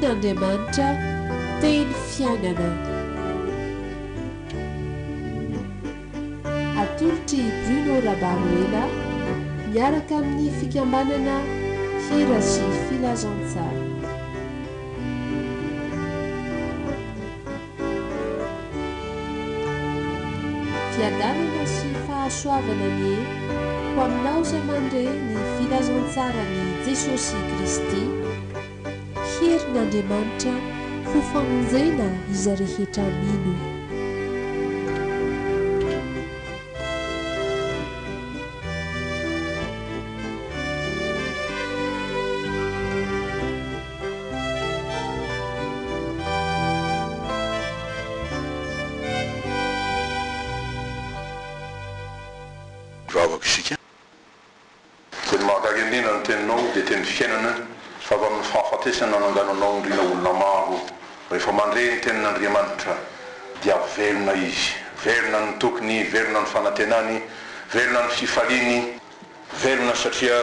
ten'andriamanitra teny fiainana. Atolotry Bruno Rabaruela miaraka amin'ny fikambanana hira sy filazantsara. Fiadanana sy fahasoavana ny ho aminao izay mandre ny filazantsara ny Jesosy Kristy, herin'Andriamanitra ho famonjena izy rehetra mino. Vavaka isika teny mahagagendrina ny teninao dia teny fiainana fa avy amin'ny fahafatesana nangananao indrina olona maro rehefa mandre ny tenin'Andriamanitra dia velona izy, velona ny tokony, velona ny fanantenany, velona ny fifaliany, velona satria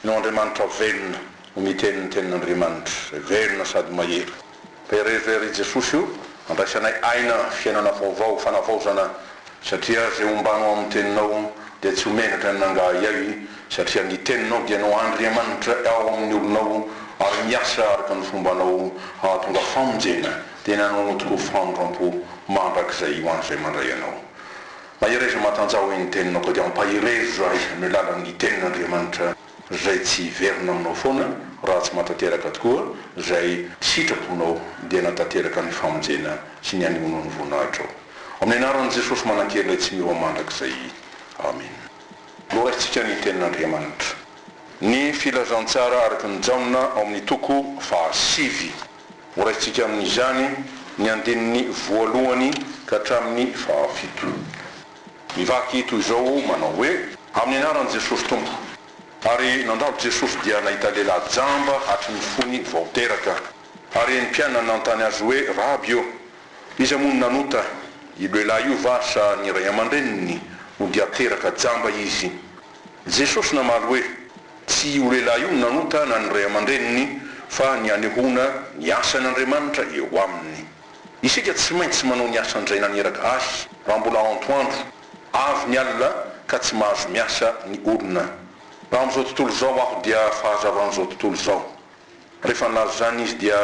no Andriamanitra velona no miteny ny tenin'Andriamanitra, velona sady mahery. Perery Jesosy io andraisanay aina fiainana vaovao, fanavaozana satria zay ombanao amin'ny teninao dia tsy homenatra ny nangahy ahy satria ny teninao dia no Andriamanitra ao amin'ny olonao ary miasa araka ny fombanao hahatonga famonjena dia nanao tokoa famondram-po mandrakizay ho an'izay mandray anao. Maherezo matanjao ny teninao koa dia mampaherezo ahy amin'ny alalan'ny tenin'Andriamanitra zay tsy verina aminao foana raha tsy matateraka tokoa zay sitraponao dia natateraka ny famonjena sy ny aniono ny voninahitra ao. Amin'ny anaran'i Jesosy manan-kely tsy mioha mandrakizay. Amen. Loraitsika ny tenin'Andriamanitra. Ny filazantsara araka ny jaona ao amin'ny toko fahasivy. Loraitsika amin'izany ny andinin'ny voalohany ka hatramin'ny fahafito. Mivaky toy izao manao hoe amin'ny anaran'i Jesosy Tompo. Ary nandalo Jesosy dia nahita lehilahy jamba hatry ny fony vao teraka. Ary ny mpianina nanontany azy hoe rabi io, iza moa nanota io lehilahy io va sa ny ray aman-dreniny no dia teraka jamba izy? Jesosy namaly hoe tsy io lehilahy io nanota na ny ray aman-dreniny fa ny anehoana ny asan'Andriamanitra eo aminy. Isika tsy maintsy manao ny asan'izay naneraka azy raha mbola antoandro avy ny alina ka tsy mahazo miasa ny olona. Raha amin'izao tontolo izao aho dia fahazavan'izao tontolo izao. Rehefa nalaza zany izy dia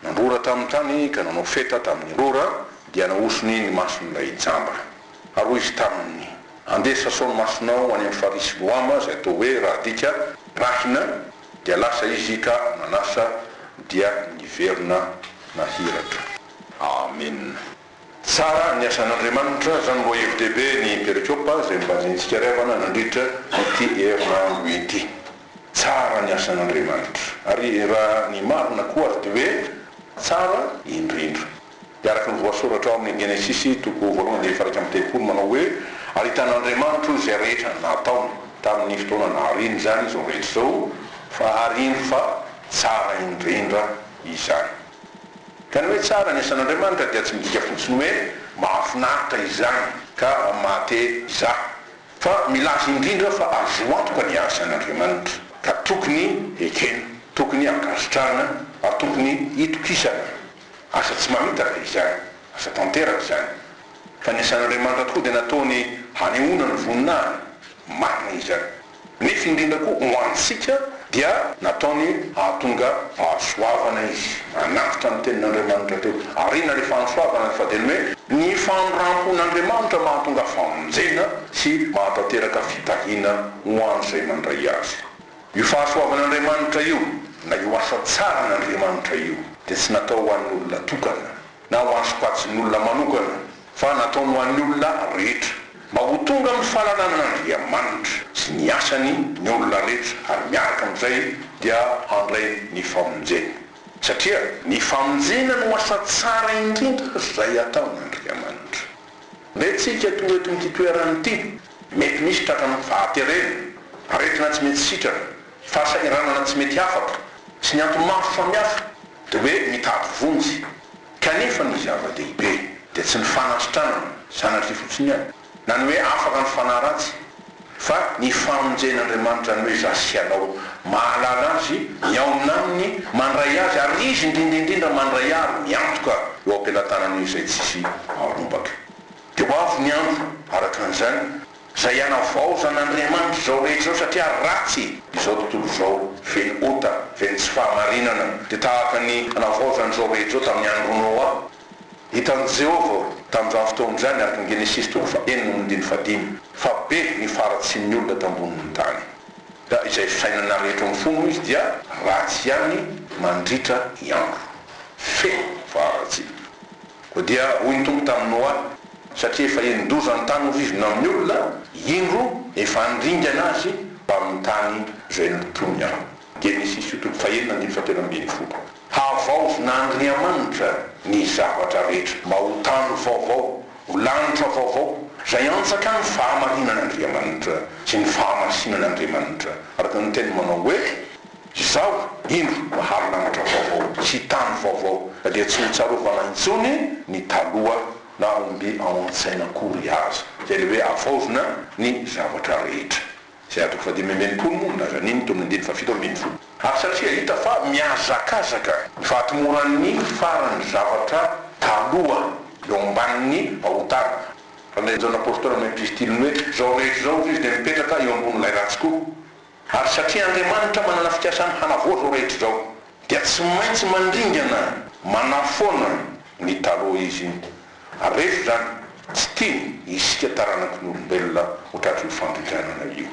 nandrora tamin'ny tany ka nanao feta tamin'ny rora dia naosony ny mason'ilay jamba. Ary hoy izy taminy, andesa sao ny masonao any amin'ny farisy loama zay atao hoe raha dika rahina, dia lasa izy ka nanasa dia niverina nahiratra. Amen. Tsara ny asan'Andriamanitra zany roa hevin-dehibe ny perikopa zay mbanjintsika revana nandritra ity herinandro ity. Tsara ny asan'Andriamanitra ary raha ny marina koa ary dia hoe tsara indrindra. Iaraka ny voasoratra ao amin'ny Genesisy toko voalohany dia faraka amin'ny telopolo manao hoe ary hitan'Andriamanitra izay rehetra nataony tamin'ny fotoana nahariny zany izao rehetra izao fa hariny fa tsara indrindra izany. Ka ny hoe tsara ny asan'Andriamanitra dia tsy midika fotsiny hoe mahafinaritra izany ka mahate izaho, fa milaza indrindra fa azo antoka ny asan'Andriamanitra ka tokony ekena, tokony ankasitrahana ary tokony hitokisana. Asa tsy mamitaka izany, asa tanteraka izany. Fa ny asan'Andriamanitra tokoa dia nataony hanehoana ny voninahiny, marina izany. Nefa indrindra koa ho antsika dia nataony hahatonga fahasoavana izy, anatitra ny tenin'Andriamanitra teo. Arina ilay fahasoavana ny fadeny hoe ny fanorampon'Andriamanitra mahatonga famonjena sy mahatateraka fitahiana ho an'izay mandray azy. Io fahasoavan'Andriamanitra io na io asa tsara n'Andriamanitra io dia tsy natao ho an'ny olona tokana na ho an'ny sokatsin'ny olona manokana, fa natao ho an'ny olona rehetra mba ho tonga amin'ny fahalalana n'Andriamanitra sy ny asany ny olona rehetra ary miaraka amin'izay dia handray ny famonjena. Satria ny famonjena no asa tsara indrindra izay ataon'Andriamanitra. Ndraitsika tonga eto amin'ity toerana ity mety misy tratrany fahaterena, aretina tsy mety sitrana, fahasahiranana tsy mety afaka sy ny antony maro samihafa dia hoe mitady vonjy. Kanefa ny zava-dehibe dia tsy ny fanasitranana sanatria fotsiny ihany na ny hoe afaka ny fanahy ratsy, fa ny famonjen'andriamanitra ny hoe zasianao mahalala azy miaona aminy mandray azy ary izy indrindraindrindra mandray ary miantoka eo am-pilatanany izay tsisy arombaka teo avy ny andro araka an'izany zay anavaozan'andriamanitra zao rehetra zao satria ratsy izao tontolo zao feny ota feny tsy fahamarinana de tahaka ny anavaozan'izao rehetra zao tamin'ny andro Noa hitan'i Jehova tamin'izany fotoan'izany araka ny Genesis 3:1-5 fa be ny faratsin'ny olona tambonin'ny tany da izay fisainana rehetra ny fono izy dia ratsy ihany mandritra ny andro fe faratsy ko dia hoy ny tompo tamin'ny Noa satria efa endozany tany rivona amin'ny olona indro efa andringana azy amin'ny tany zay notony aho Genesis 3:1-7 havaozon'Andriamanitra ny zavatra rehetra mba ho tany vaovao ho lanitra vaovao zay antsaka ny fahamarinan'Andriamanitra sy ny fahamasinan'Andriamanitra araka ny teny manao hoe izao indro mahary lanitra vaovao sy tany vaovao da dia tsy hitsarovana intsony ny taloha na omby ao an-tsaina kory azy zay le hoe avaozona ny zavatra rehetra zay atoko fa 5 monina zany iny tomony 7 ary satria hita fa miazakazaka fahatomoran'ny farany zavatra taloha eo ambanin'ny ahotana fandraizana apôstoly amin'ny epistiliny hoe zao rehetra zao izy de mipetraka eo ambon'ilay ratsy koa ary satria Andriamanitra manana fikasany hanavoa zao rehetra zao dia tsy maintsy mandringana manafona ny taloha izy ary rehefa zany tsy tiany isika taranaky ny olombelona ho tratry ny fandringanana io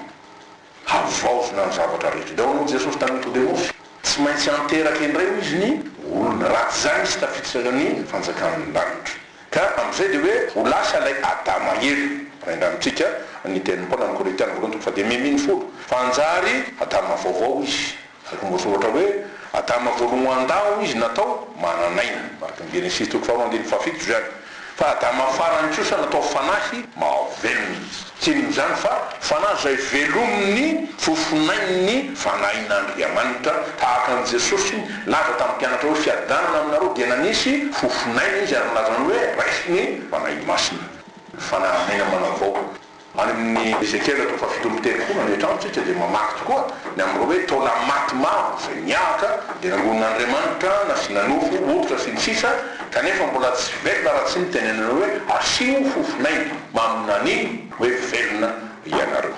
havaozona ny zavatra rehetra da hono Jesosy tamin'ny Nikodemosy tsy maintsy anteraky indray izy ny olona ratsy zany sy tafiditsakany fanjakan'ny lanitra ka am'izay de hoe ho lasa lay Adama hely raindramitsika ny tenin'ny Paoly amin'ny Korinthiana voalohany 1:10 fanjary Adama vaovao izy araka voasoratra hoe Adama voalohan-dao izy natao mananaina araka ny Genesis 3:7 zany fa Adama farany kosa natao fanahy mahavelony tsy ino zany fa fanahy zay velominy fofonain'ny fanahin'Andriamanitra tahaka an' Jesosy laza tamin'ny mpianatra hoe fiadanana aminareo dia nanisy fofonaina izy ary lazany hoe raisiny fanahy masina fanahinaina manavao any amin'ny Ezekiel 7:7 manetranotsika de mamaky tokoa ny am'reo hoe taola maty maro zay miaka de nangonon'Andriamanitra nasina nofo otra sy ny sisa kanefa mbola tsy velona raha tsy mitenenana hoe asio fofonaina maminany hoe velona ianareo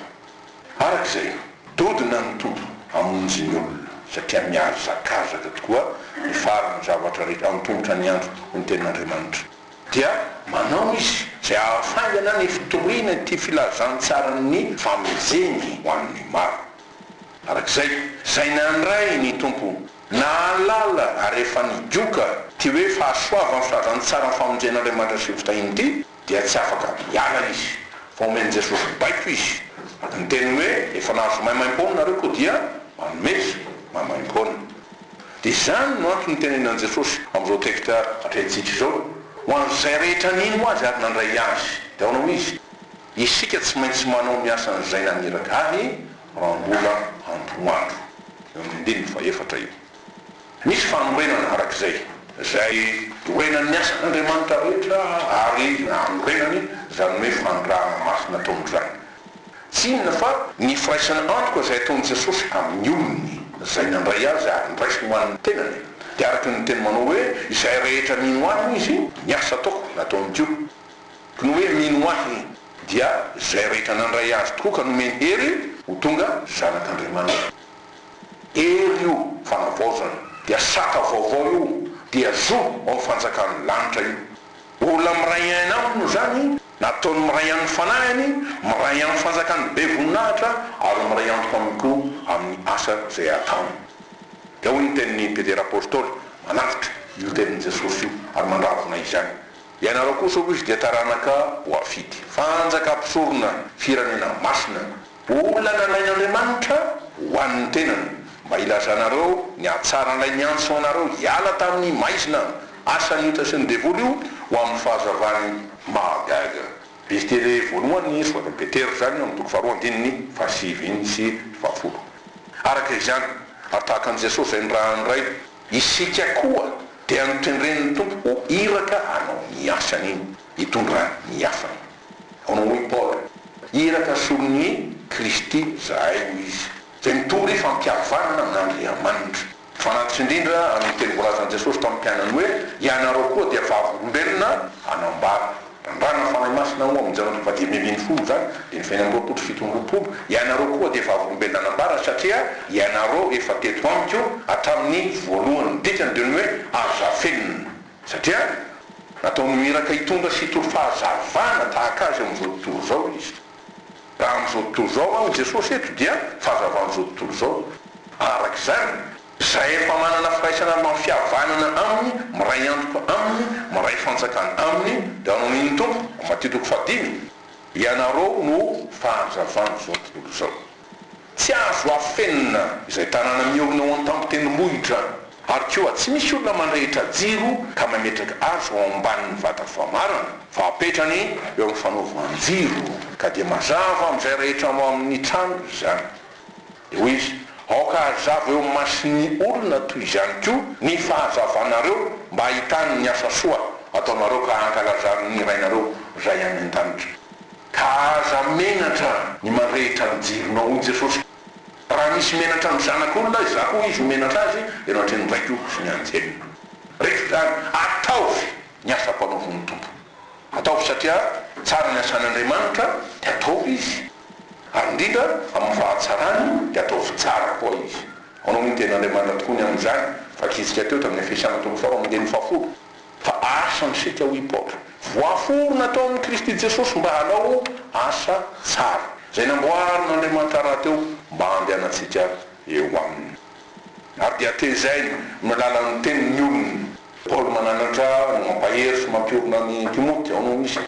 arak'izay dodina ny tompo amonjy ny olona satria miazakazaka tokoa ny farany zavatra rehetra amin'ny tongotra ny andro ny tenin'Andriamanitra dia manao izy zay ahafangana ny fitoriana ty filazantsarany famezeny ho an'ny maro arak'izay zay nandray ny tompo na alala ary efa nidioka ty hoe fahasoava ny filazantsara ny famonjen'Andriamanitra sy fitahiny ty dia tsy afaka miala izy fa omeny Jesosy baiko izy ny teny hoe efa nahazo maimaimpona nareo koa dia manomeza maimaimpona de zany no antony tenenan Jesosy am'izao teksta atrehtsika zao ho an'izay rehetra nino azy ary nandray azy de aonao izy isika tsy maintsy manao miasan'izay naniraka ahy raha mbola androandro eo amin'ny 14 io misy fanorenana arak'izay zay orenany ny asan'Andriamanitra rehetra ary anorenany zany hoe fandrahana masina ataony zany tsy inona fa ny firaisana antoka zay ataony Jesosy amin'ny olony zay nandray azy ary ndraisiny ho an'ny tenany de araky ny teny manao hoe izay rehetra mino ahy izy miasa ataoko nataony tio ka no hoe mino ahy dia zay rehetra nandray azy tokoa ka nomeny hery ho tonga zanak'Andriamanitra hery io fanavaozana dia saka vaovao io dia zo ao fanjakan'ny lanitra io olona miray aina amino zany nataony miray an'ny fanahiny miray an'ny fanjakan'ny be voninahitra ary miray antoka aminy koa amin'ny asa zay ataony da hoy ny tenin'ny Petera apôstoly manavitra io tenin'ny Jesosy io ary mandravona izany ianareo kosa ho izy dia taranaka ho afidy fanjaka mpisorona firenena masina olona nanain'Andriamanitra ho an'ny tenany mba ilazanareo ny atsaran'ilay niantso anareo hiala tamin'ny maizina asany ota sy ny devoly io ho amin'ny fahazavany mahagaga izy tele voalohany soata Petera zany amin'ny toko 2:7 sy 7 araka izany ary tahaka an' Jesosy zay ny raha ndray isika koa dia notendren'ny tompo ho iraka anao ny asany iny hitondra ny afany aonao hoe Paoly iraka solon'ny Kristy zahay ho izy zay mitory fampiavanana amin'Andriamanitra fanatitra indrindra amin'ny teny voalazan'i Jesosy tamin'ny mpianany hoe ianareo koa dia vavolombelona anambara rana fanahy masina ho amin'izany fadia miminy folo zany dia ny faina am'roapolo fitonropolo ianareo koa dia vavolombelona anambara satria ianareo efa teto amiko hatramin'ny voalohany dikany dia ny hoe azafenina satria nataony miraka hitondra sy hitoro fahazavana tahaka azy amin'izao tontolo zao izy raha amin'izao tontolo zao ao Jesosy eto dia fahazavan'izao tontolo zao arak'izany zay efa manana firaisana mampiavanana aminy miray antoko aminy miray fanjakana aminy dia anao niny tompo matitoko fadimy ianareo no fahazavan'izao tontolo zao tsy azo afenina izay tanàna miorina ho an-tampotendrombohitra ary koa tsy misy olona mandrehitra jiro ka mametraka azy ao ambanin'ny vata famarana fa apetrany eo amin'ny fanaovanjiro ka dia mazava amin'izay rehetra ao amin'ny trano zany dia hoy izy aoka hazava eo masin'ny olona toy izany koa ny fahazavanareo mba ahitany ny asa soa ataonareo ka ankalazany ny rainareo zay any an-danitra ka aza menatra ny mandrehitra ny jironao hoy Jesosy raha misy menatra ny zanak'olona izy za koa izy menatra azy dia nohatrany raiko sy ny anjelina rehetra zany ataovy ny asa-panaoviny tompo ataovy satria tsara ny asan'Andriamanitra dia ataovy izy ary indrindra amin'ny fahatsarany dia ataovy tsara koa izy anao ny ten'Andriamanitra tokoa ny amin'izany fa kizika teo tamin'ny fiasana tomosao amin'ny teny fafolo fa asa ny sika ho ipotra voaforona atao amin'ny Kristy Jesosy mba hanao asa tsara zay namboarin'Andriamanitra raha teo mba andehanantsika eo aminy ary dia tezay milalan'ny tenin'ny olona Paoly mananatra mampahery sy mampiorona ny Timoty ao no misy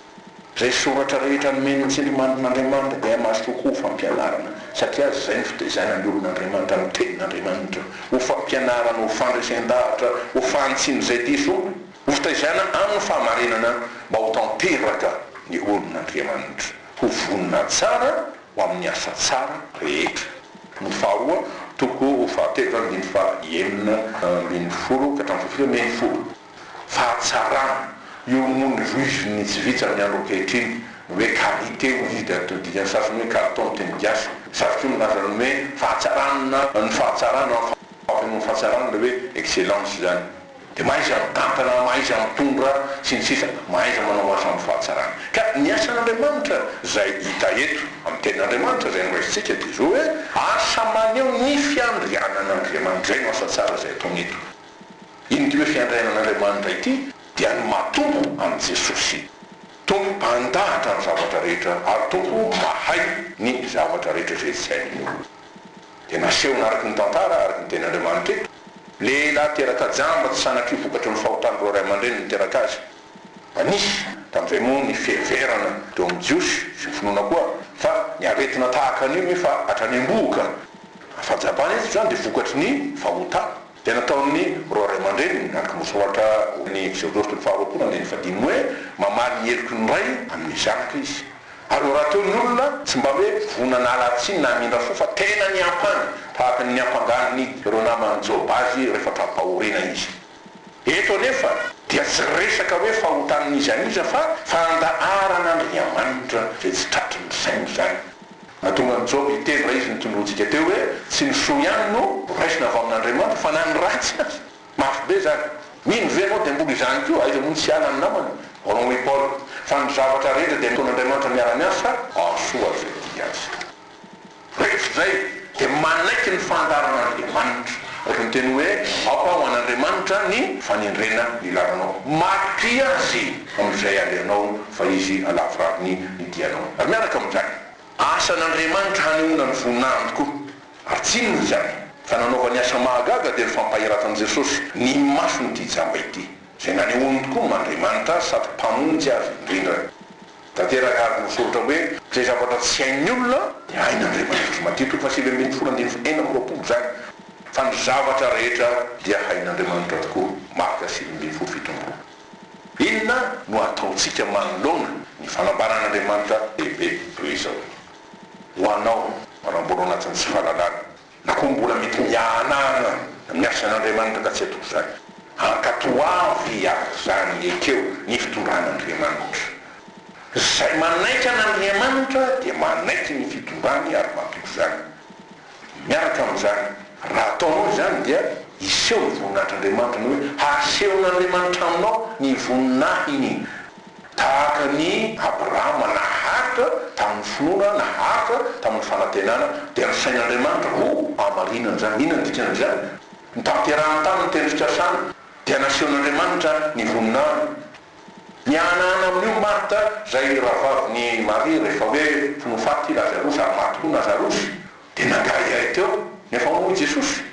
zay soratra rehetra nomeny tsindrimandrin'Andriamanitra dia mahasokoa ho fampianarana satria zay ny fitezana ny olon'Andriamanitra ny tenin'Andriamanitra ho fampianarana ho fandresen-davitra ho fantsiny zay diso ho fitaizana amin'ny fahamarinana mba ho tanteraka ny olon'Andriamanitra ho vonina tsara ho amin'ny asa tsara rehetra ny faharoa toko ho fahatelo zany dimy fahaenina ambin'ny folo ka hatramin'ny fafilo folo fahatsarana io moa ny voiziny tsy vitsy amin'ny andro ankehitriny hoe qualité ho izy dia todikany sasiny hoe carton teny gasy sarotra io milazany hoe fahatsarana ny fahatsarana ny fahatsarana le hoe excellence zany dia mahaiza mitantana mahaiza mitondra sy ny sisa mahaiza manao asa amin'ny fahatsarana ka ny asan'Andriamanitra zay hita eto amin'ny tenin'Andriamanitra zay nyraisintsika dia zao hoe asa maneho ny fiandrianan'Andriamanitra zay no asa tsara zay ataony eto iny ty hoe fiandrianan'Andriamanitra ity dia ny matompo amin'ny Jesosy tompo mpandahatra ny zavatra rehetra ary tompo mahay ny zavatra rehetra zay tsy hain'ny olona dia nasehona araky ny tantara araky ny tenin'Andriamanitra eto lehilahy teraka jamba tsy sanatry vokatry ny fahotany ro ray aman-dreny niteraka azy fa nisy tamin'izay moa ny fiheverana teo amin'ny jiosy sy ny finoana koa fa ny aretina tahaka an'io hoe fa hatrany am-boka fahajabana izy zany dia vokatry ny fahotana dia nataon'ny ro ray aman-dreny araky mosoatra ny fisehodoritry ny faharoapolo andeny fadimy hoe mamaly ny heloky ny ray amin'ny zanaka izy ary raha teo ny olona tsy mba hoe vonana alatsiny na mindra fo fa tena ny ampany tahaka ny ampanganiny ireo namany jobazy rehefa trampahorina izy eto anefa dia tsy resaka hoe fahotanin'izy aniza fa fandaharan'Andriamanitra zay tsy tratry ny sainy zany natonga ny job iteny raha izy nitondrontsika teo hoe tsy ny soa ihany no raisina avy amin'Andriamanitra fa na ny ratsy azy mafy be zany mino ve anao dia mbola izany koa aiza mony tsy ala ny namany anao hoe Paoly fa ny zavatra rehetra dia nataon'Andriamanitra miara-miasa soa zay ty azy rehetra zay dia manaiky ny fandaharan'Andriamanitra ohatra ny teny hoe aoka ho an'Andriamanitra ny fanendrena ny lalanao matry azy amin'izay aleanao fa izy alavirariny ny dianao ary miaraka amin'izany asan'Andriamanitra hanehoana ny voninahiny tokoa ary tsinony zany fa nanaovany asa mahagaga dia ny fampahiratany Jesosy ny masony ty jamba ity zay nanehoany tokoa n'Andriamanitra sady mpamonjy azy indrindra tanteraka ary misoratra hoe zay zavatra tsy hain'ny olona dia hain'Andriamanitra matitoko fa sivy ambin'ny folo andiny enina amby roapolo zany fa ny zavatra rehetra dia hain'Andriamanitra tokoa marika sivy ambin'ny folo fitombolo inona no ataontsika manoloana ny fanambaran'Andriamanitra lehibe toy izao ho anao manambola anatin'ny tsy fahalalana na koa mbola mety mianana amin'ny asan'Andriamanitra ka tsy atao zany ankatoavy azy zany ekeo ny fitondran'Andriamanitra zay manaika an'Andriamanitra Andriamanitra dia manaiky ny fitondrany ary matoky zany. Miaraka amin'izany raha ataonao zany dia iseho ny voninahitr'Andriamanitra ny hoe hasehon'Andriamanitra aminao ny voninahiny tahaka ny Abrahama naharitra tamin'ny finoana, naharitra tamin'ny fanantenana, dia ny sain'Andriamanitra ho amarinana zany. Inona ny dikan'izany? Ny tanterahany taminy tendrika sana dia nasehon'Andriamanitra ny voninahiny. Mianana amin'io Marta zay rahavaviny Maria rehefa hoe finofaty Lazarosy ary maty koa Lazarosy dia nangay ay teo nefa moa Jesosy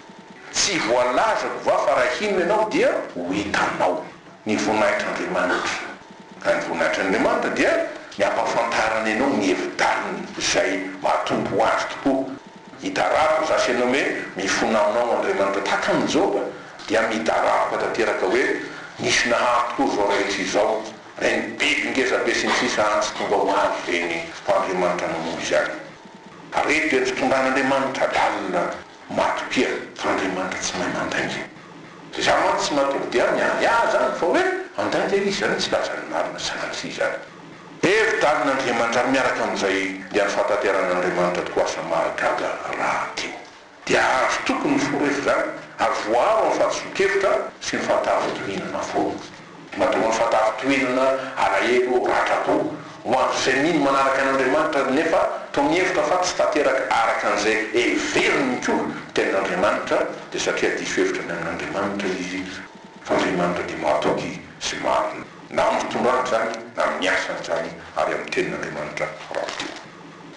tsy voalazako va fa raha hinona ianao dia ho hitanao ny voninahitran'Andriamanitra. Ka ny voninahitran'Andriamanitra dia ny ampahafantarany ianao ny hevi-daliny izay mahatombo azy tokoa. Hitarako zasy ianao hoe mifona aminao Andriamanitra tahaka an'izao dia mitarako tanteraka hoe nisy nahary tokoa zao rehetra izao. Reny biby ngezabe sy ny sisa antsy tonga ho azy reny Andriamanitra namoy izany. Areto dia tsy tondran'Andriamanitra lalina matopia fa Andriamanitra tsy mahay mandainga. Za mantsy tsy mahatonga dia miahy zany fa hoe andainga izy zany tsy lazany marina sanatry zany. Hevi-dalin'Andriamanitra ary miaraka amin'izay dia ny fatateran'Andriamanitra tokoa asa mahagaga raha teo. Dia azo tokony forefy zany ary voaro amin'ny fahatsokevitra sy ny fahatavitohinana foana. Mahatonga ny fahatavitohinana alahelo rahatrapo ho an'izay mino manaraka an'Andriamanitra nefa toa mihevitra fa tsy tanteraka araka an'izay everiny koa ten'Andriamanitra dia satria diso hevitra ny amin'Andriamanitra izy fa Andriamanitra dia mahatoky sy marina na amin'ny fitondrany zany na amin'ny asany zany ary amin'ny tenin'Andriamanitra rahateo.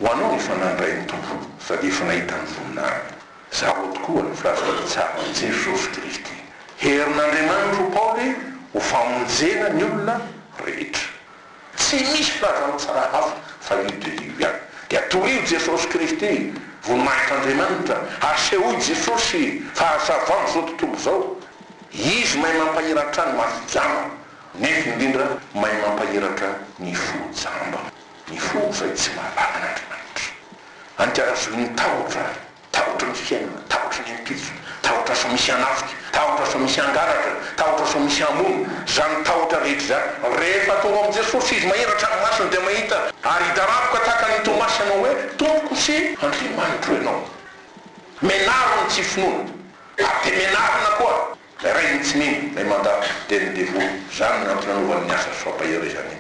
Ho anao ny fanandray ny tompo sady efa nahita ny voninahiny. Zaho tokoa ny filazana tsara ny Jesosy Kristy. Herin'Andriamanitra ho Paoly ho famonjena ny olona rehetra. Tsy misy filazana tsara hafa fa io dia io ihany. Dia torio Jesosy Kristy, voninahitran'Andriamanitra, asehoy Jesosy fahazavany zao tontolo zao. Izy mahay mampahiratra ny masojamba, nefa indrindra mahay mampahiratra ny fo-jamba. Ny fo zay tsy mahalala an'Andriamanitra. Antiazo ny tahotra ny fiainana, tahotra ny ampiso, tahotra so misy anafika, tahotra so misy angaratra, tahotra so misy amono, zany tahotra rehetra zany. Rehefa tonga amin'ny Jesosy izy mahiratra ny masony dia mahita ary hitarapoka tahaka ny Tomasy ianao hoe tompoko sy Andriamanitra ianao. Menariny tsy finoana, ary dia menarina koa. Ray ny tsy mino, lay mandà teny devo zany nampinanovany ny asa soapahira zany.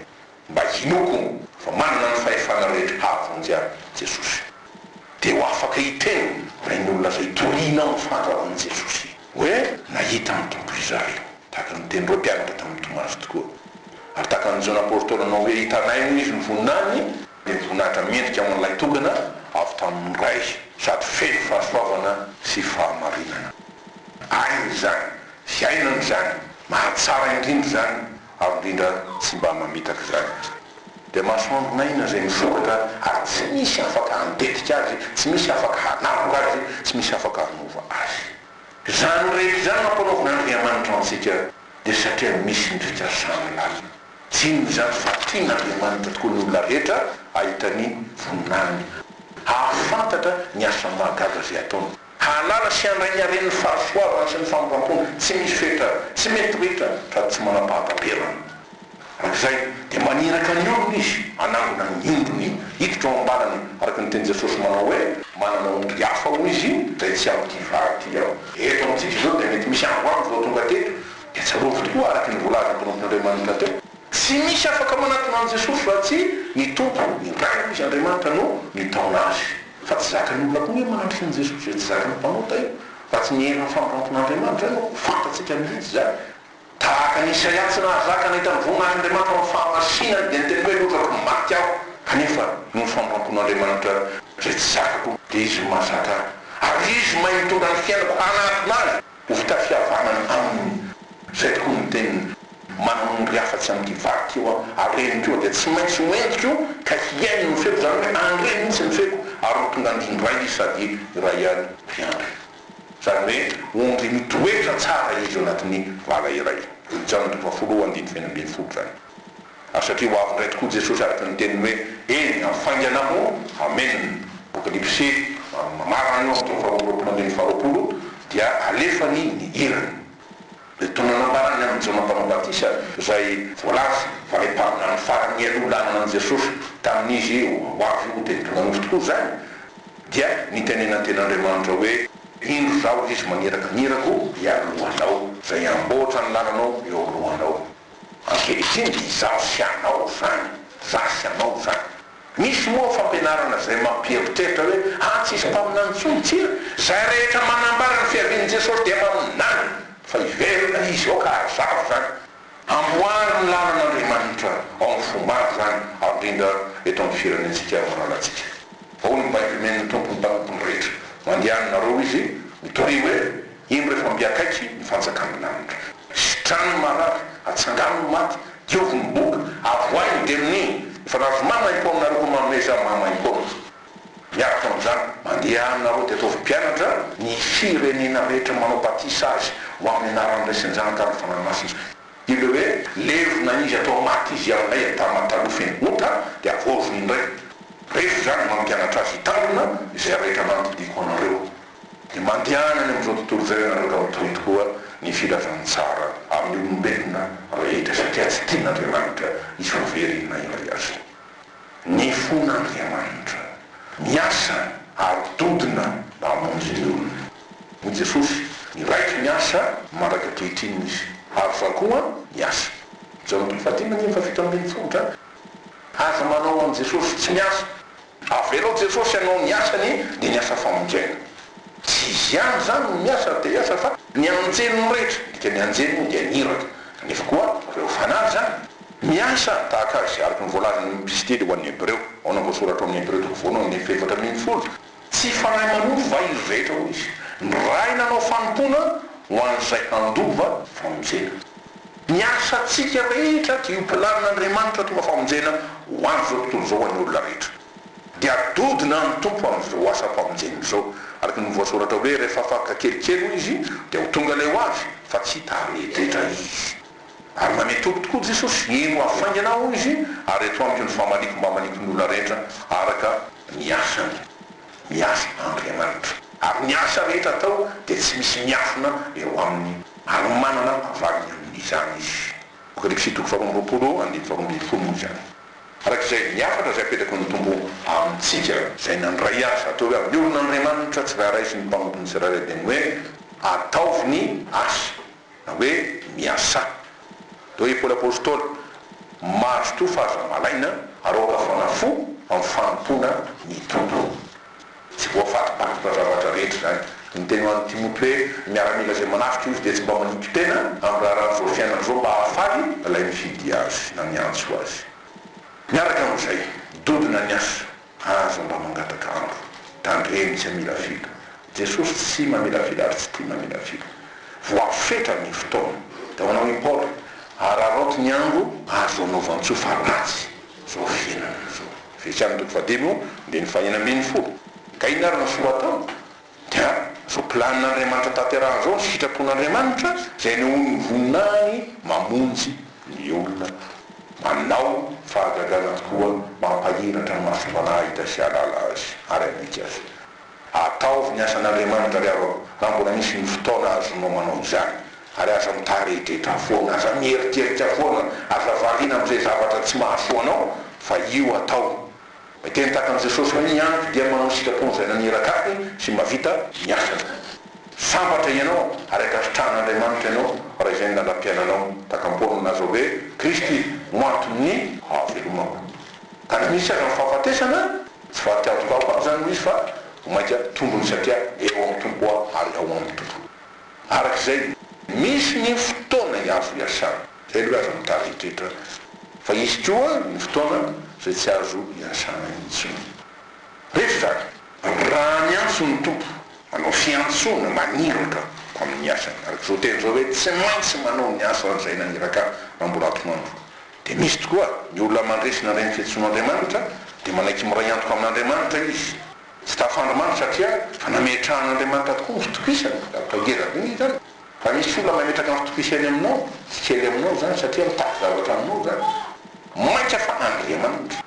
Mba hinoko fa manana ny fahefana rehetra havonjy Jesosy. Dia ho afaka hiteny reny olona zay torinao ny fandravan'i Jesosy hoe nahita amin'ny tompo Israely tahaka ny teny reo mpianatra tamin'ny Tomasy tokoa. Ary tahaka ny zona apôstôly anao hoe hitanay moa izy ny voninahiny dia voninahitra mendrika amin'ilay tokana avy tamin'ny ray sady feno fahasoavana sy fahamarinana. Ainy zany, fiainana zany, mahatsara indrindra zany ary indrindra tsy mba mamitaka zany. Dia mahasoandronaina zay misokatra ary tsy misy afaka handetika azy, tsy misy afaka hanavoka azy, tsy misy afaka hanova azy. Zany rehetra zany mampanaovan'Andriamanitra antsika dia satria misy ny fikasana lalina. Tsy ino zany fa tian'Andriamanitra tokoa ny olona rehetra ahitany voninahiny, hahafantatra ny asa mahagaga zay ataony, halala sy handray ny haren'ny fahasoavana sy ny fampam-pona. Tsy misy fetra, tsy mety rehetra sady tsy manam-pahatamperana. Arak'izay dia maniraka ny olona izy anangona ny ondrony hiditra ao ambanany araka ny teny Jesosy manao hoe manana ondry hafa ho izy zay tsy amin'ity vary ao. Eto amintsika zao dia mety misy androandro vao tonga teto dia tsarovy tokoa araky ny volazany tompon'Andriamanitra teo. Tsy misy afaka manatona an' Jesosy fa tsy ny tompo ny ray izy Andriamanitra no nitaona azy. Fa tsy zakany olona koa hoe manatry an' Jesosy, tsy zakany mpanota io fa tsy miherina fampanton'Andriamanitra no fantatsika mihitsy zany. Tahaka ny Isaia tsy nahazaka nahita ny voninahitran'Andriamanitra amin'ny fahamasinany dia niteny hoe lozako maty aho. Kanefa no fampanton'Andriamanitra zay tsy zakako dia izy mahazaka ary izy mahay mitondra ny fiainako anatinazy ho fitafiavanany aminy. Zay tokoa ny teniny manondry hafa-tsy amin'ity vaky io ary reny koa dia tsy maintsy hoentiko ka hiaino ny feko zany hoe andreny mihitsy ny feko ary ho tonga andindray izy sady iray ihany mpiandry. Zany hoe ondry mitoetra tsara izy eo anatin'ny vala iray. Janatra fahafolo andiny feno ambin'ny folo zany. Ary satria ho avy indray tokoa Jesosy araka ny teniny hoe eny afaingana mo amen Apokalipsy marana io amin'ny faharoapolo andiny faharoapolo dia alefany ny irany. le tonanambarany amin'izao mampanambatisa zay voalaza fa le mpamina ny farany alolanana an' Jesosy tamin'izy ho avy io dia tonanoso tokoa zany dia nitenenanten'Andriamanitra hoe indro zao izy maneraknirako ialohanao zay amboatra ny lalanao eo alohanao ankehitriny izaho sy anao zany za sy anao zany misy moa fampianarana zay mampieritreritra hoe tsisy mpaminany tsontsina zay rehetra manambara ny fiavian'i Jesosy dia maminany fa iverina izy ao ka azavo zany amboary ny lalан'Andriamanitra ao amin'ny fomba zany indrindra eto amin'ny firenentsika manalatsika ao ny mbaimpimen'ny tompony tampony rehetra mandehanareo izy mitori hoe iny rehefa mbiakaiky ny fanjakan'ny lanitra sitrano marary atsangano maty dioviny boka avoainy dia amin'iny fa nazo mamaim-pona nareo ko mameza mamaim-pona miaraka amin'izany mandeha aminareo dia ataovy mpianatra ny firenena rehetra manao batisa azy ho amin'ny anaran'ny raisin-janaka ny fanamasin'ny ilo hoe levona izy atao maty izy aminay atamatalofa ota dia avozony indray rehefa zany mampianatra azy hitandrona izay rehetra manodidiko anareo dia mandehanany amin'izao tontolo zay nareo ka mitori tokoa ny filazany tsara amin'ny olombelona rehetra satria tsy tian'Andriamanitra izy faverina iray azy ny fon'Andriamanitra miasa ary dodina mamonjy ny olona ho Jesosy ny raiky miasa maraka kehitriny izy ary fa koa miasa zao ny fahatina ny fafito ambin'ny fotra aza manao an' Jesosy tsy miasa avelao Jesosy anao ny asany dia ny asa famonjena tsy izy any zany no miasa dia asa fa ny anjeniny rehetra dika ny anjeniny dia niraka nefa koa reo fanahy zany miasa tahaka azy araka ny voalazany pistely ho an'ny Hebreo ao na voasoratra amin'ny Hebreo toko voalohany ny fefatra amin'ny folo tsy fanahy manofo va izy rehetra ho izy ny ray nanao fanompona ho an'izay handova famonjena miasa tsika rehetra ty io planin'Andriamanitra tonga famonjena ho an'izao tontolo zao an'ny olona rehetra dia adodina ny tompo amin'izao asa famonjena zao araka ny voasoratra hoe rehefa afaka kelikely izy dia ho tonga le ho azy fa tsy tarehetra izy ary manetoky tokoa Jesosy eno afaingana ho izy ary eto amiko ny famaliko mba maliko ny olona rehetra araka miasany miasa Andriamanitra ary ny asa rehetra atao dia tsy misy miafina eo amin'ny ary manana avaliny amin'izany izy Kolekisitoko faharoapolo andiny faharoambinifolo moa zany arak'izay miafatra zay apetraka ny tombo amintsika zay nandray asa atao hoe amin'ny olon'Andriamanitra tsy raha raisy ny mpamompony Israely dia hoe ataovy ny asa na hoe miasa toy Paoly apôstôly mahazo to fahaza-malaina ary oka fanafo amin'ny fanompona ny tompo tsy voafatibatoka zavatra rehetra zany ny teny hoan'ny Timoty hoe miaramila zay manafika izy dia tsy mba manipy tena amin'ny raha fiainana zao mba hahafaly ilay mifidy azy na miantso azy miaraka amin'izay dodina ny asa aza mba mangataka andro tandreny tsy mila fila Jesosy tsy mamela fila ary tsy tia mamela fila voafetra ny fotoana da manao i Paoly araroty ny andro azo anaovantsofo ratsy zao fiainana zao fetrany toko fadimy dia ny fahinambin'ny folo ka inarina soatao dia zao planin'Andriamanitra tanteraha zao ny sitrapon'Andriamanitra zay ny ony voninahiny mamonjy ny olona manao fahagagana tokoa mampahiratra ny masompanay hita sy alala azy ary amity azy ataovy ny asan'Andriamanitra raha mbola misy ny fotoana azonao manao izany ary aza mitaretrehitra foana aza mieritseritra foana aza variana amin'izay zavatra tsy mahasoanao fa io atao teny takan'i Jesosy hoe ny andro dia manao sitrapony zay naniraka any sy mavita miasana sambatra ianao ary akasitran'Andriamanitra ianao raha izay nanam-piainanao takampoana nazao hoe Kristy moantony havelomako ka ny misy aza ny fahafatesana tsy fahatiavokao zany misy fa maika tombony satria eo amin'ny tompo ary ao amin'ny tompo arak'izay misy ny fotoana azo iasana zay loha aza mitaretrehitra fa izy koa ny fotoana zay tsy azo iasana intsony rehetra zany raha miantso ny tompo manao fiantsona maniraka amin'ny asany arak'izao teny zao hoe tsy maintsy manao ny asa zay naniraka mambola tonandro dia misy tokoa ny olona mandresina reny fiantson'Andriamanitra dia manaiky miray antoka amin'Andriamanitra izy tsy tafandromandro satria fa nametrahan'Andriamanitra tokoa ny fitokisany apagezaka iny zany fa misy olona mametraka ny fitokisany aminao tsy kely aminao zany satria mitaky zavatra aminao zany mainka fa Andriamanitra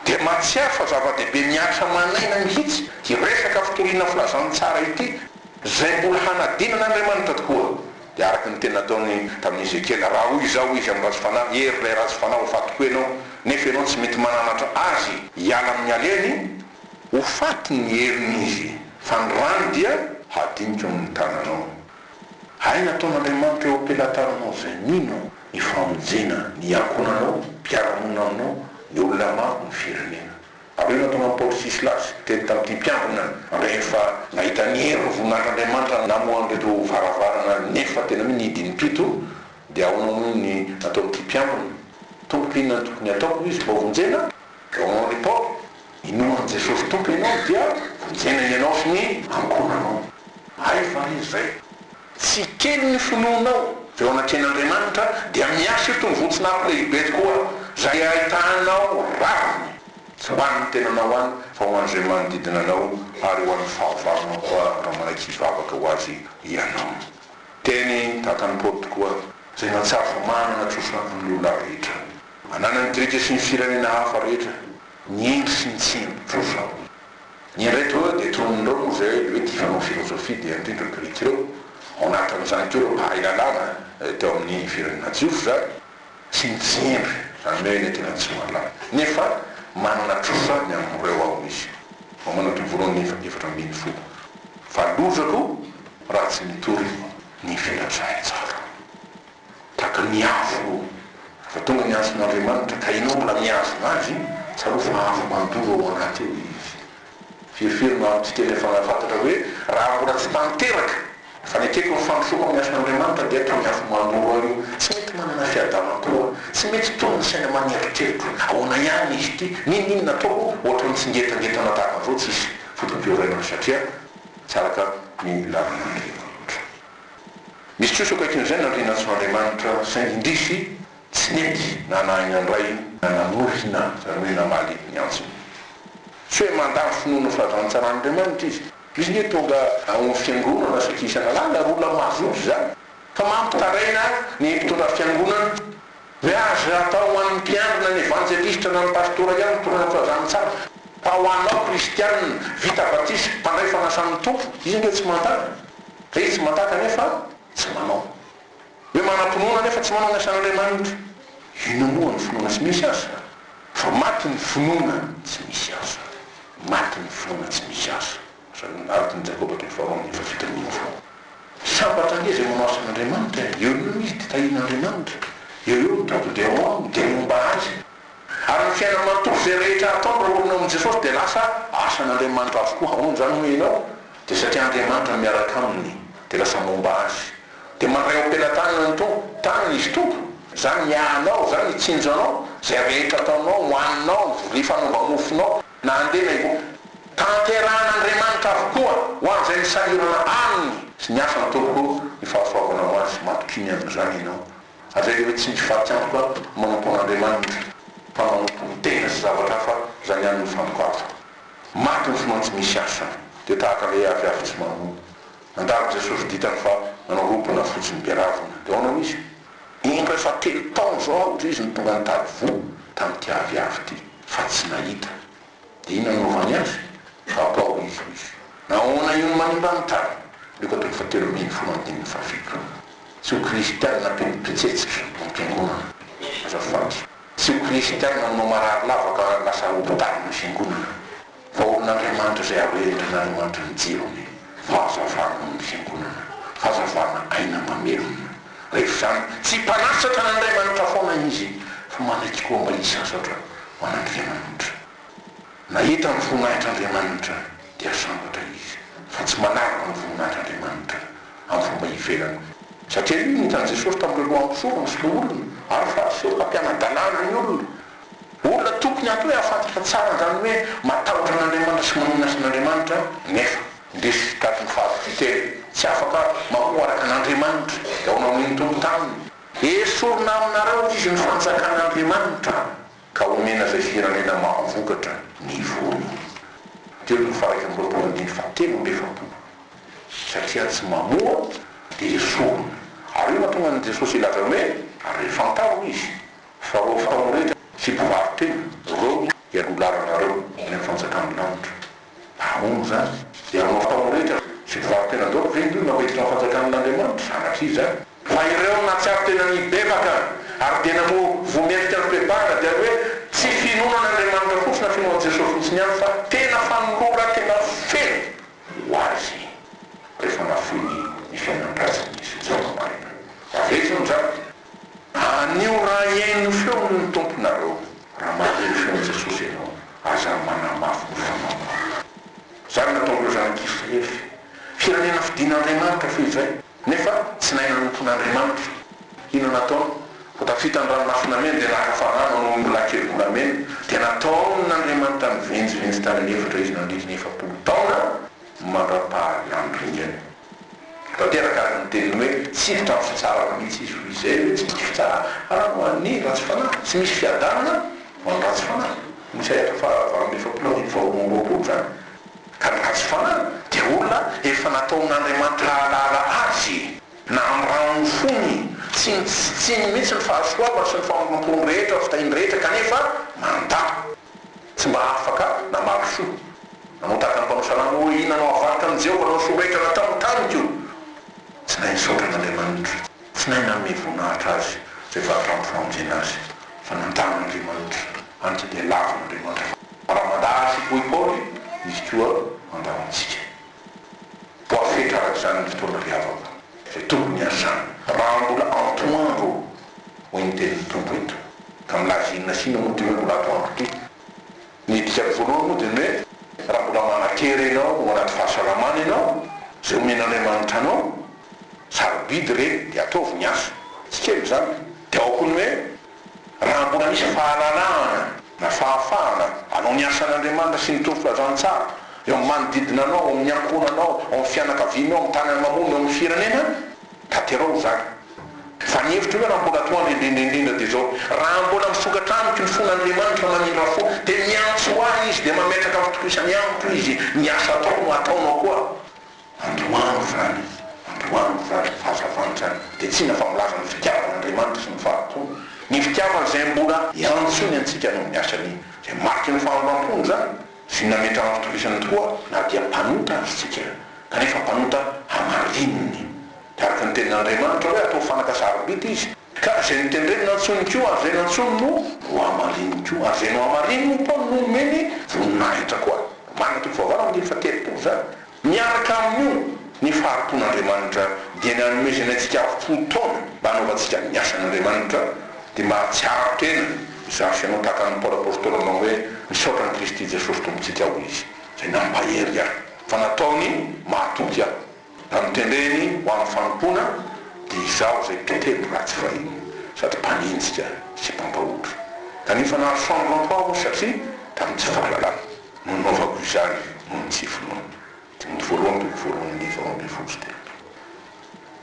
dia matsiaro fa zava-dehibe miatra manaina mihitsy ty resaka fitoriana filazany tsara ity zay mbola hanadinan'Andriamanitra tokoa dia araka ny tena ataony tamin'ny Ezekela raha hoy zao izy amin'ny razo fanahy hery lay razo fanahy ho fatoko ianao nefa ianao tsy mety mananatra azy hiala amin'ny aleny ho faty ny herin'izy fa ny rano dia hadinika amin'ny tananao. Hay nataon'Andriamanitra eo am-pelantananao zay nino ny famonjena ny ankonanao mpiara-monina aminao ny olona maro ny firenena. Ary io nataona Paoly sy Silasy teny tamin'ity mpiambina rehefa nahita ny hery voninahitran'Andriamanitra namoan'reto varavarana nefa tena hoe nidiny-pito dia ahoana ny nataon'ity mpiambina tompoka inona ny tokony ataoko izy mba vonjena gaonao ny Paoly inoan' Jesosy tompo ianao dia vonjena ianao sy ny ankonanao. Hay fa izy zay tsy kely ny finoanao zay anatrehan'Andriamanitra dia miasa io tonivontsina lehibe tokoa zay ahitanao raviny tsy hoan'ny tenanao any fa ho an'izay manodidina anao ary ho an'ny fahavalonao koa raha manaiky hivavaka ho azy ianao. Teny tahaka ny Paoly tokoa zay natsara fa manana trosa amin'ny olona rehetra manana ny Grika sy ny firenena hafa rehetra ny endry sy ny tsiny trosa ny reto dia tronindreo zay hoe tia fanao filozofia dia indrindra Grika ireo ao anatin'izany keo reo mahay lalàna teo amin'ny firenena jiofo zany sy ny tsindry zany hoe ny tena tsy malala nefa manana trosa ny amin'ireo ao izy ao manatry voalohany efatra ambin'ny folo fa lozako raha tsy mitory ny filazany tsara tahaka ny afo fa tonga ny ason'Andriamanitra ka ianao mbola miazona azy tsaro fa afo mandoro ao anaty eo izy firifirina tsy teny efa nafantatra hoe raha mbola tsy tanteraka fa nekeko ny fandrosoako amin'ny ason'Andriamanitra dia toy ny afo mandoro ao io tsy mety manana fiadanan-koa tsy mety toy ny saina manieritreritro ahoana ihany izy ity ninona ataoko ohatra ny tsy ngetangetana tahaka zao tsisy fotom-piorenana satria tsaraka ny lavin'Andriamanitra. Misy tsoso akaikin'izay nandrina ason'Andriamanitra saingy indrisy tsy nety nanahiny andray na nanorina zany hoe namaly ny antsony tsy hoe mandany finoana filazantsara'Andriamanitra izy nye tonga amin'ny fiangonana sakisana lala rola mazoto zany fa mampitaraina ny mpitondra fiangonana hoe azy atao ho an'ny mpiandrina ny evanjelistra na ny pastora ihany mpitondra filazany tsara fa ho anao kristianina vita batisy mpandray fanasan'ny tompo izy nge tsy mantaka fa izy tsy mantaka nefa tsy manao hoe manam-pinoana nefa tsy manao ny asan'Andriamanitra ino moa ny finoana tsy misy asa fa maty ny finoana tsy misy asa maty ny finoana tsy misy asa araka ny Jakoba toko faharoa fa fitamin'ny fo sambatra nge zay manao asan'Andriamanitra eo io izy titahin'Andriamanitra eo mitapodeo mitemomba azy ary ny fiainana manontoko zay rehetra ataony raha olona amin'i Jesosy dia lasa asan'Andriamanitra avokoa ahoana zany hoe ianao dia satria Andriamanitra miaraka aminy dia lasa momba azy dia mandray am-pelantanana ny tompo tanana izy tompo zany miahanao zany hitsinjanao zay rehetra ataonao hoaninao ny fanaova-mofonao na andena io tanteran'Andriamanitra avokoa ho an'izay misahirana aminy sy ny asa ny tompo ny fahasoavana ho azy matokiny amin'izany ianao azay hoe tsy misy fahatsiantoka manampon'Andriamanitra fa manompo ny tena sy zavatra hafa zany ihany ny fandokava maty ny finoana tsy misy asa dia tahaka le afiafy tsy mamono nandalo Jesosy ditany fa manao rompona fotsiny mpiaravina dia aonao izy indray fa telo taona zao aotra izy ny tonga nitady vo tamin'ity aviavy ity fa tsy nahita dia ina nanovany azy fa atao izy nahoana io manimba ny tany io ka toko fa telo ambin'ny folo andininy fafito tsy ho kristianina pitsetsika ampiangonana azafaty tsy ho kristianina manao marary lavaka lasa hopitaly ny fiangonana fa olon'Andriamanitra zay aroentra'Andriamanitra ny jirony fahazavana amin'ny fiangonana fahazavana aina mamelona rehefa zany tsy mpanasatra n'Andriamanitra foana izy fa manaiky koa mba hisasatra ho an'Andriamanitra nahita ny voninahitran'Andriamanitra dia sambatra izy fa tsy manaraka ny voninahitran'Andriamanitra amin'ny fomba hivelana satria io nitan'i Jesosy tamin'ireo lohampisorona sy le olona ary fa aseho ampiana-dalàna ny olona tokony ato hoe afantatra tsara zany hoe matahotra n'Andriamanitra sy manina s'Andriamanitra nefa indesy taty ny fahavititely tsy afaka mahoaraka n'Andriamanitra dia ao namin'ny tompo taminy esorina aminareo izy ny fanjakan'Andriamanitra ka omena zay firenena mahavokatra ny vono telo ny faraka am'roapolo andiny fa telo ambefapolo satria tsy mamoa dia esorina ary io mahatonga ny Jesosy ilaza hoe ary fantaro izy fa ro fatao rehetra sy mpivarotena reo ialolarana reo ny fanjakan'ny lanitra ahono zany dia anao fatao rehetra sy mpivarotena tena dolo vendona hoentina fanjakan'andriamanitra sanatria zany fa ireo na tsy ary tena mibebaka ary tena mo vomiefika ny pebana dia hoe tsy finonan'andriamanitra fotsiny finoan'i jesosy fotsiny ihany fa tena fanolora tena feno ho azy rehefa nafiny ny fiainandratsiny izy zavamarina avetsiny zany anio raha iaino feo ny tomponareo raha maheno feon'i jesosy ianao aza manamafy ny fanao zany nataon'ireo zanak'isy efy firenena fidin'andriamanitra fe izay nefa tsy naina nompon'andriamanitra ino nataony fa tafita ny ranomasinamena dia nakafanano no mbola kely volamena dia nataon'andriamanitra mivenjivenjy tany efatra izy nandriny efapolo taona mandra-pahaly andringany tanteraka ary ny teniny hoe tsy hiditra amin'ny fitsarana mihitsy izy ho izay hoe tsy misy fitsara raha no any ratsy fanahy tsy misy fiadanana ho any ratsy fanahy misy ahatra fa efapolo faharoapolo zany ka ny ratsy fanahy dia olona efa nataon'andriamanitra alala azy na am'rano fony tsy mihitsy ny fahasoavana sy ny famamporony rehetra fitahiny rehetra kanefa manda tsy mba afaka na marosoa namotaka ny mpanao salamo hoe ina nao avarika ny jehovah nao sorehetra natao tamiko tsy nainy saotra n'andriamanitra tsy nainy ame voninahitra azy zay vahatrambo famonjena azy fa nandan'andriamanitra antsy dia lavan'andriamanitra raha mandahasy boipaoly izy koa mandavantsika boafetra araka zany ny fotoana riavaka zay tokony azany raha mbola antoandro hoy ny tenin'ny tompo eto ka milaza inona sina moa ty hoe mbola antoandro ty ny dikany voalohany moa dia ny hoe raha mbola manakery ianao ho anaty fahasalamana ianao zay omen'andriamanitra anao sarobidy reny dia ataovy ny asa tsy kely zany dia aokony hoe raha mbola misy fahalalahana na fahafahana anao ny asan'andriamanitra sy ny tompo-lazantsara eo amin'ny manodidina anao ao amin'ny ankonanao ao amin'ny fianakavianao amin'ny tany mamony ao amin'ny firenena taterao zany fa ny hevitra hoe raha mbola atoandro indrindraindrindra dia zao raha mbola misokatra amiko ny fon'andriamanitra manindra fo dia miantso ahy izy dia mametraka amin'ny tokisany amiko izy ny asa atao no ataonao koa androano zany fahazavany zany dia tsy nafa milaza ny fitiavan'andriamanitra sy ny fahatony ny fitiavana zay mbola iantsony antsika no miasany zay mariky ny fahavampony zany sy nametra amin'ny tokisany tokoa na dia mpanota azytsika kanefa mpanota hamarininy araka ny tenin'andriamanitra hoe atao fanakasarobity izy ka zay ny tenireny nantsony ko ary zay nantsony no amarininy ko ary zay no amarininy mpao no meny voninahitra koa mana toko fahavalo amin'ny fateripolo zany miaraka amin'io ny faharipon'andriamanitra dia ny anomezana antsika fotoana mba hanaovantsika ny asan'andriamanitra dia mba tsiaro tena izafy anao tahaka ny paoly apôstôly anao hoe misaotra ny kristy jesosy tompontsika ho izy zay nampahery ahy fa nataony mahatoky aho raha mitendreny ho amin'ny fanompona dia izaho zay tontelo ratsy fahiny sady mpanintsika sy mpampahotra kanefa nahasoandro ampao satria tamin'ny tsy fahalalana nonaovako izany noho ny tsy finoana ny voalohany toko voalohany ny faroambin'ny folo sy telopolo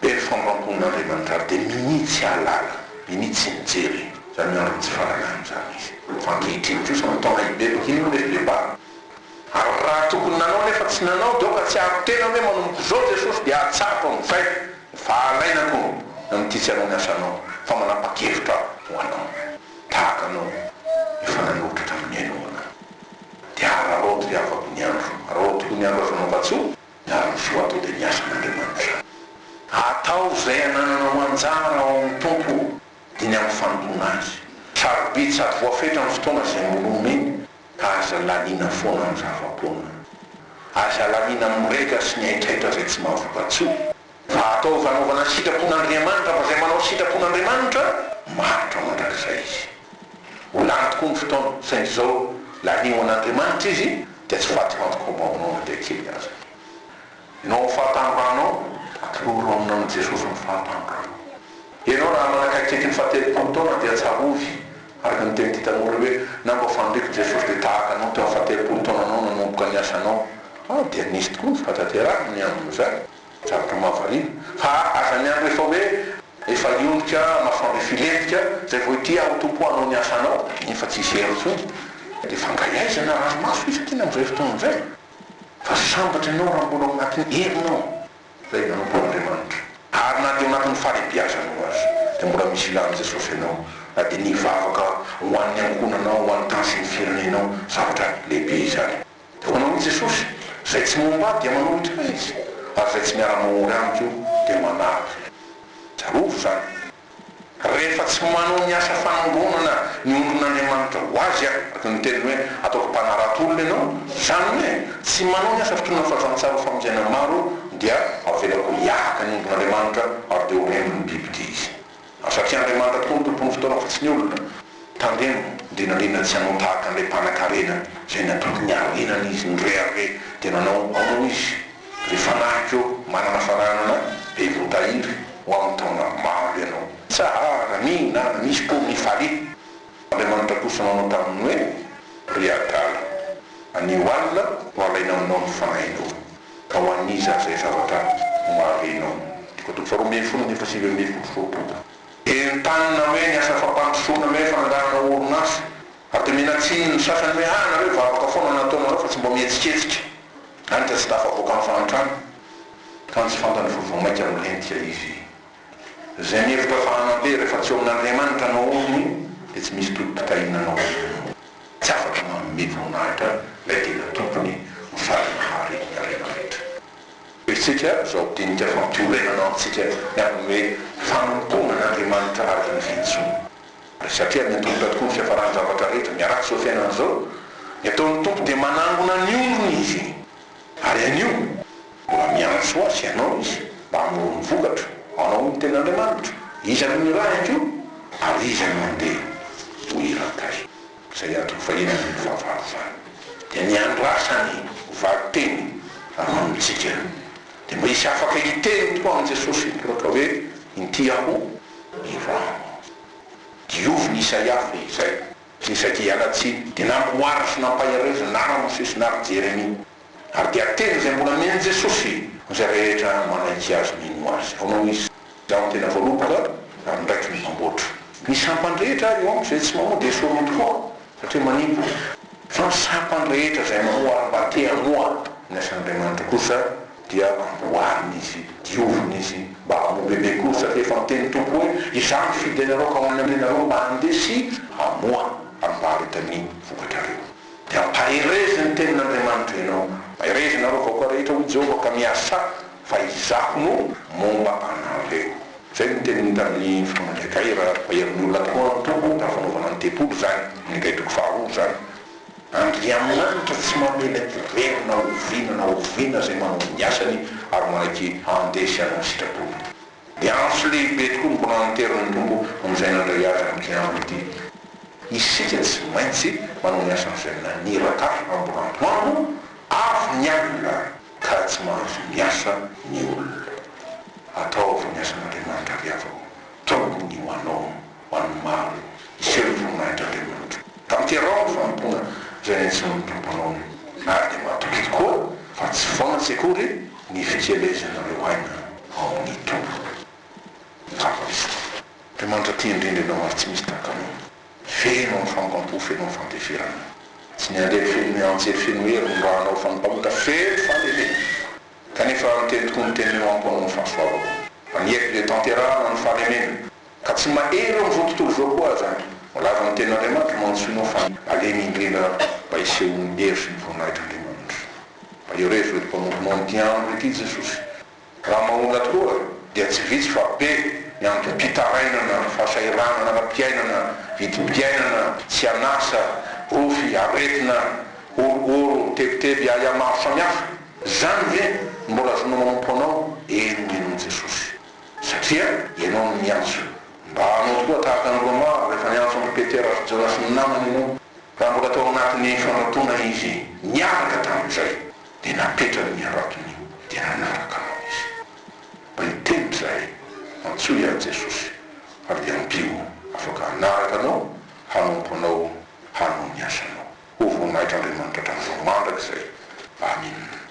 be famampon'andriamanitra ary dia minitsy alala minitsy mijery zany andro tsy fahalalana zany izy fa ankehitriny kosa mitaona ibebaka iny hoe bebana ary raha tokony nanao nefa tsy nanao doka tsy aro tena hoe manomboka zao jesosy dia atsapa mizay fahalainako amity tsy anao ny asanao fa manapa-kevitra ho anao tahaka anao efa nanotratra amin'ny ainona dia araroto dia afako ny andro araroto ny andro afanaovatso miaro ny soa atao dia ny asan'andriamanitra atao zay anananao anjara ao amin'ny tompo dia ny amin'ny fanontona azy sarobidy sady voafetra amin'ny fotoana zay molomeny ka aza lalina foana amin'ny zava-poana aza lalina mireka sy ny aitraitra zay tsy mahavoka-tso fa atao fanaovana sitrapon'andriamanitra fa zay manao sitrapon'andriamanitra maritra mandrak'izay izy ho lany tokoa ny fotoana saingy zao lanio an'andriamanitra izy dia tsy fatifantokomaonao na dia kely aza ianao fahatangoranao atoloro aminao ny jesosy ny fahatangorano ianao raha manakaikiky ny fahatelopolo taona dia tsarovy araka ny teny ty tanora hoe namba fandriko jesosy dia tahaka anao teo fahatelopolo taona anao nanomboka ny asanao dia nisy tokoa ny fataterana ny androzany zavatra mahavariana fa aza ny andro efa hoe efa iondrika mahafanry filentika zay vo ity aho tompo anao ny asanao nefa tsisy herotsony dia fangayaizana ranomaso isaky am'izay fotoana zay fa sambatra ianao raha mbola anatin'ny herinao zay nanompon'andriamanitra ary na dia anatin'ny fahalebiazanao azy dia mbola misy ilany jesosy ianao na dia nivavaka ho an'ny ankonanao ho an'ny tansy ny firenenao zavatra lehibe izany dia ho anao jesosy zay tsy momba dia manolotra izy ary zay tsy miara-mahory amiko dia manaky tsarovy zany rehefa tsy manao ny asa fanangonana ny ondron'Andriamanitra ho azy araka ny teny hoe ataoko mpanarato-olona ianao zany hoe tsy manao ny asa fotoana fahazantsara famonjena maro dia avelako hiahaka ny ondron'Andriamanitra ary dia ho rembony biby dia izy satria Andriamanitra tokoa ny tompony fotoana fa tsy ny olona tandremo indrindrandrindra tsy hanao tahaka an'ilay mpanan-karena zay natoko ny arenana izy nyreare dia nanao ao izy rehefa naky eo manana faranana be votahiry ho amin'ny taona maro ianao tsara mihinana misy po mifaly Andriamanitra kosa nanao taminy hoe ry-adala anio alina ho alaina aminao ny fanahinao ka ho aniza zay zavatra maharenao tiko atoko faharoa ambin'ny folo nefa sivy ambin'ny folo folo entanina hoe ny asa fampandosoana hoe fananganana orinasa ary dia menatsiny ny sasany hoe nareo vavaka foana nataonareo fa tsy mba mihetsiketsika anitra tsy tafavoaka amin'ny fanatrano ka ny tsy fantany vovomaika milentika izy zay mihevitra fahanambe rehefa tsy eo amin'Andriamanitra anao ony dia tsy misy totopitahina anao tsy afaka manome voninahitra lay tena tompony mifalinahary ny arena rehetra isika zao dinika fampiorenana antsika miariny hoe fanompona n'Andriamanitra araka ny fihitsona satria miantonta tokoa ny fiafarany zavatra rehetra miaraky zao fiainana zao ny ataon'ny tompo dia manangona ny ondrony izy ary anio mbola miantso azy ianao izy mba hamorony vokatra anao ny ten'Andriamanitra izany ny raha io ary izy mandeha ho irakay zay antoko fahinany ny fahavalo zany dia ny andrasany valy-teny amantsika dia mba isy afaka hiteny tokoa amin'i Jesosy raka hoe intiako ny rano diovy ny Isaiafy izay sy isaky alatsiny dia namboary sy nampahirezy nara Mosesy nary Jeremia ary dia teny zay mbola meny Jesosy zay rehetra manaiky azy mino azy aonao izy zaho tena voaloboka ary ndraiky ny mamboatra ny sampandrehetra io amiko zay tsy mamoa dia sorony tokoa satria manimbo fa ny sampandrehetra zay mamoa ary mba te hamoa ny asan'Andriamanitra kosa dia amboariny izy dioviny izy mba hamoa bebe kosa satria efa miteny tompo hoe izany fidy anareo ka hoan'amenareo mba handesy hamoa ary mba haretany vokatrareo dia ampaherezi ny tenin'Andriamanitra ianao maherezi nareo vaoka rehetra ho Jehovah ka miasa fa izako no momba anareo zay ny teniny tamin'ny fotoanakay raha maherin'ny olona tokoa ny tompo da fanaovana ny tepolo zany ningaitoko faharoa zany Andriamanitra tsy mamelaky rerina oviana zay manao ny asany ary manaiky andesy anao sitrapolo dia anso lehibe tokoa ny mbola niteriny tompo amin'izay nandray azy amin'izay andro ity isika tsy maintsy manao ny asan'izay naniraka amborantoano avy ny alina ka tsy mahazo miasa ny olona ataovy ny asan'Andriamanitra riavao tokony ho anao ho an'ny maro iseo voninahitra Andriamanitra ka miterao ny fampona zay tsy nomtomponao ary dia matoky tokoa fa tsy foana sekory ny fikelezanareo aina ao amin'ny tompo Andriamanitra tia indrindra ianao ary tsy misy takanao feno ny fangampo feno ny fandeferana tsy ny andeha feno anjery feno hery ny rahanao fanompamota feno fandehe kanefa miteny tokoa nytenenao amponao ny fahasoavako fa nieko le tanterahana ny fahalemena ka tsy mahery eo amin'izao tontolo zao koa zany malaza ny tenin'Andriamanitra mantsoinao fa alemy indrindra mba isehony hery sy ny voninahitra Andriamanitra mba eo rezy hoe mpanomponao ny tiandro ity Jesosy raha mahona tokoa dia tsy vitsy fa be ny antom-pitarainana fahasairanana ara-piainana vidim-piainana tsy anasa rofy aretina ororo tebiteby aya maro samihafa zany ve mbola azonao manompo anao enomenony Jesosy satria ianao ny miantso mba anao tokoa tahaka ny Roma rehefa niantso amin'ny Petera sy Jona sy ny namany ianao raha mbola tao anatin'ny fanratona izy niaraka tamin'izay dia napetrany ny aratony dia nanaraka anao izy mba hiteny zay antsoy ahy Jesosy ary dia ampio afaka hanaraka anao hanompo anao hanao ny asanao ho voninahitra Andriamanitra hatramin'izao mandraka izay. Amen.